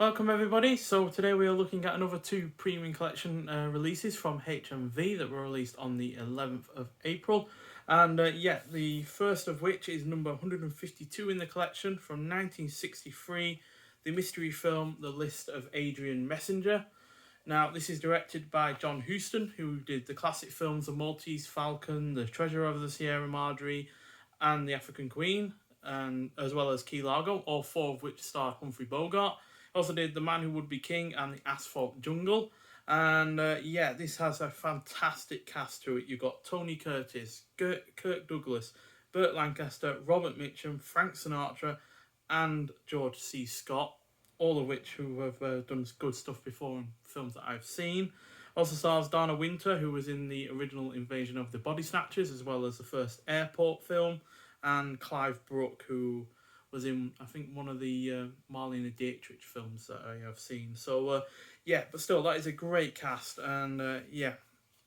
Welcome everybody. So today we are looking at another two premium collection releases from HMV that were released on the 11th of April. And the first of which is number 152 in the collection from 1963, the mystery film The List of Adrian Messenger. Now this is directed by John Huston, who did the classic films The Maltese Falcon, The Treasure of the Sierra Madre and The African Queen, and as well as Key Largo, all four of which starred Humphrey Bogart. Also did The Man Who Would Be King and The Asphalt Jungle. And this has a fantastic cast to it. You've got Tony Curtis, Kirk Douglas, Burt Lancaster, Robert Mitchum, Frank Sinatra, and George C. Scott, all of which who have done good stuff before in films that I've seen. Also stars Dana Winter, who was in the original Invasion of the Body Snatchers, as well as the first Airport film, and Clive Brook, who was in, I think, one of the Marlene Dietrich films that I have seen. So, but still, that is a great cast, and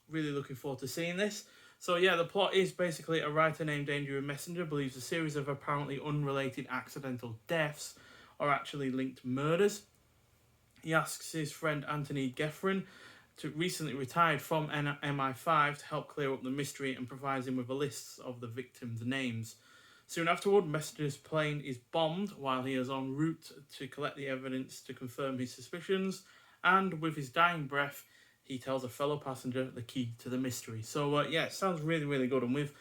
really looking forward to seeing this. So, the plot is basically a writer named Adrian Messenger believes a series of apparently unrelated accidental deaths are actually linked murders. He asks his friend Anthony Geffen, to recently retired from MI5, to help clear up the mystery and provides him with a list of the victims' names. Soon afterward, Messenger's plane is bombed while he is en route to collect the evidence to confirm his suspicions, and with his dying breath, he tells a fellow passenger the key to the mystery. So, it sounds really, really good. And with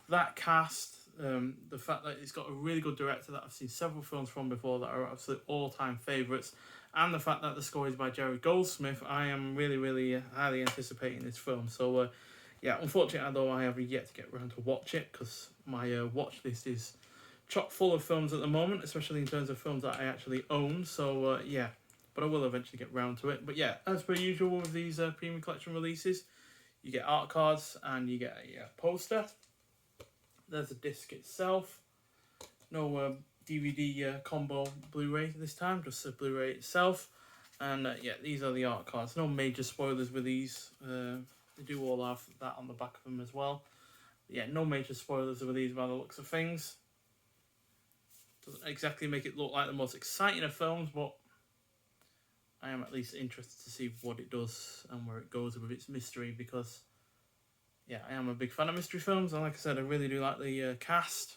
that cast, the fact that it's got a really good director that I've seen several films from before that are absolute all-time favourites, and the fact that the score is by Jerry Goldsmith, I am really, really highly anticipating this film. So, unfortunately, though, I have yet to get around to watch it because my watch list is chock full of films at the moment, especially in terms of films that I actually own. So, but I will eventually get round to it. But as per usual with these premium collection releases, you get art cards and you get a poster. There's a disc itself. No DVD combo Blu-ray this time, just the Blu-ray itself. And these are the art cards. No major spoilers with these. They do all have that on the back of them as well. But no major spoilers with these by the looks of things. Doesn't exactly make it look like the most exciting of films, but I am at least interested to see what it does and where it goes with its mystery, because I am a big fan of mystery films, and like I said, I really do like the cast.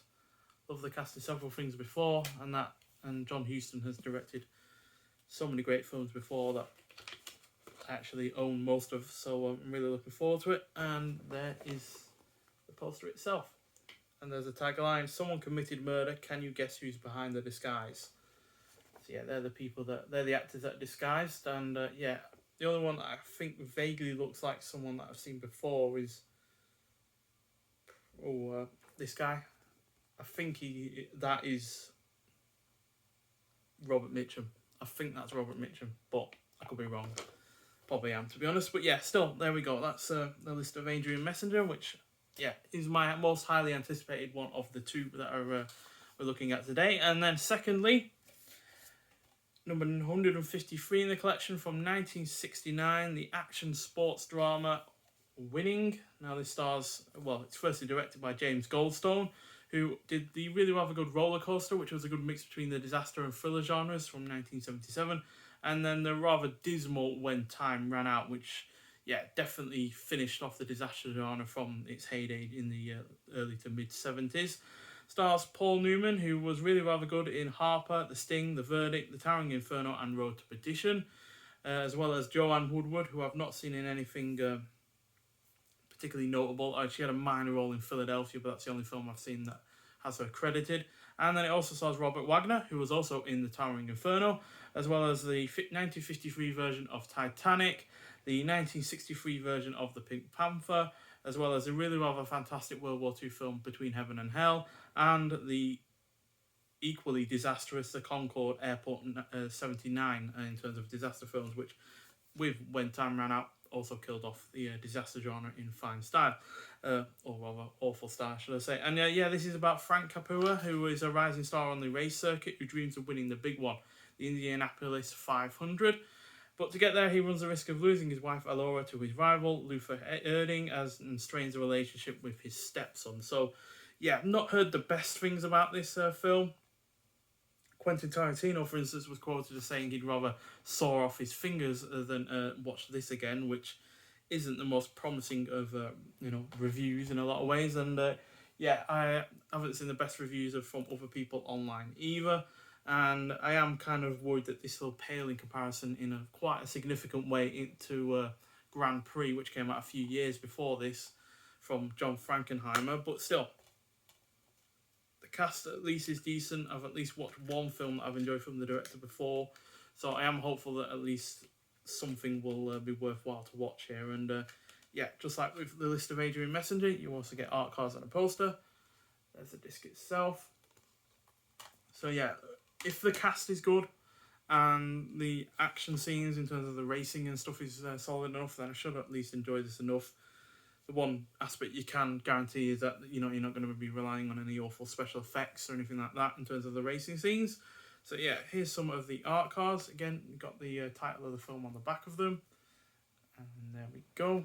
Love the cast in several things before, and John Huston has directed so many great films before that I actually own most of, so I'm really looking forward to it. And there is the poster itself, and there's a tagline: "Someone committed murder. Can you guess who's behind the disguise?" So they're the people they're the actors that are disguised, and the only one that I think vaguely looks like someone that I've seen before is this guy. I think that is Robert Mitchum. I think that's Robert Mitchum, but I could be wrong. Probably am, to be honest. But still, there we go. That's the list of Adrian Messenger, which is my most highly anticipated one of the two that we're looking at today. And then secondly, number 153 in the collection from 1969, the action sports drama Winning. Now this stars, it's firstly directed by James Goldstone, who did the really rather good Roller Coaster, which was a good mix between the disaster and thriller genres from 1977, and then the rather dismal When Time Ran Out, which definitely finished off the disaster genre from its heyday in the early to mid-70s. Stars Paul Newman, who was really rather good in Harper, The Sting, The Verdict, The Towering Inferno, and Road to Perdition, as well as Joanne Woodward, who I've not seen in anything particularly notable. She had a minor role in Philadelphia, but that's the only film I've seen that has her credited. And then it also stars Robert Wagner, who was also in The Towering Inferno, as well as the 1953 version of Titanic, the 1963 version of The Pink Panther, as well as a really rather fantastic World War II film Between Heaven and Hell, and the equally disastrous The Concorde Airport 79 in terms of disaster films, which with When Time Ran Out also killed off the disaster genre in fine style, or rather awful style, should I say. And this is about Frank Capua, who is a rising star on the race circuit who dreams of winning the big one, the Indianapolis 500. But to get there, he runs the risk of losing his wife Alora to his rival Luther Erding, and strains a relationship with his stepson. So I've not heard the best things about this film. Quentin Tarantino, for instance, was quoted as saying he'd rather saw off his fingers than watch this again, which isn't the most promising of reviews in a lot of ways. And I haven't seen the best reviews from other people online either. And I am kind of worried that this will pale in comparison in quite a significant way into Grand Prix, which came out a few years before this, from John Frankenheimer. But still, the cast at least is decent. I've at least watched one film that I've enjoyed from the director before, so I am hopeful that at least something will be worthwhile to watch here. And just like with the list of Adrian Messenger, you also get art cards and a poster. There's the disc itself. So yeah, if the cast is good and the action scenes in terms of the racing and stuff is solid enough, then I should at least enjoy this enough. The one aspect you can guarantee is that you're not going to be relying on any awful special effects or anything like that in terms of the racing scenes. So yeah, here's some of the art cards. Again, you've got the title of the film on the back of them. And there we go.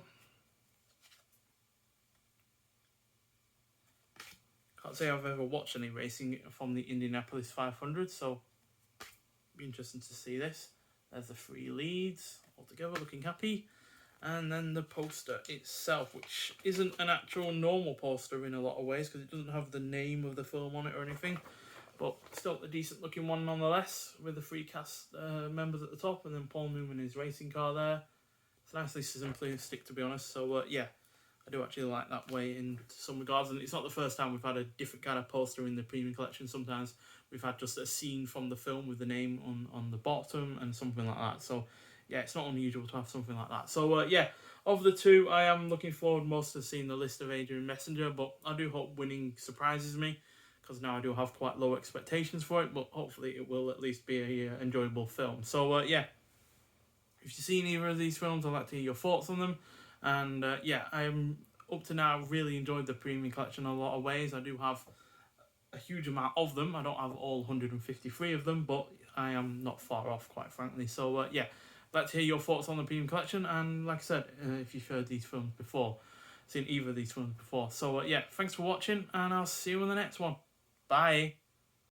Can't say I've ever watched any racing from the Indianapolis 500, so be interesting to see this. There's the 3 leads all together, looking happy. And then the poster itself, which isn't an actual normal poster in a lot of ways because it doesn't have the name of the film on it or anything, but still a decent looking one nonetheless, with the 3 cast members at the top and then Paul Newman, his racing car there. It's nicely simplistic, to be honest. So I do actually like that way in some regards, and it's not the first time we've had a different kind of poster in the premium collection. Sometimes we've had just a scene from the film with the name on the bottom and something like that. So yeah, it's not unusual to have something like that. So of the two, I am looking forward most to seeing the list of Adrian Messenger, but I do hope Winning surprises me, because now I do have quite low expectations for it, but hopefully it will at least be a enjoyable film. So if you've seen either of these films, I'd like to hear your thoughts on them. And I'm up to now really enjoyed the premium collection in a lot of ways. I do have a huge amount of them. I don't have all 153 of them, but I am not far off, quite frankly. So I'd like to hear your thoughts on the premium collection, and like I said, if you've heard these films before, seen either of these films before. So thanks for watching, and I'll see you in the next one. Bye.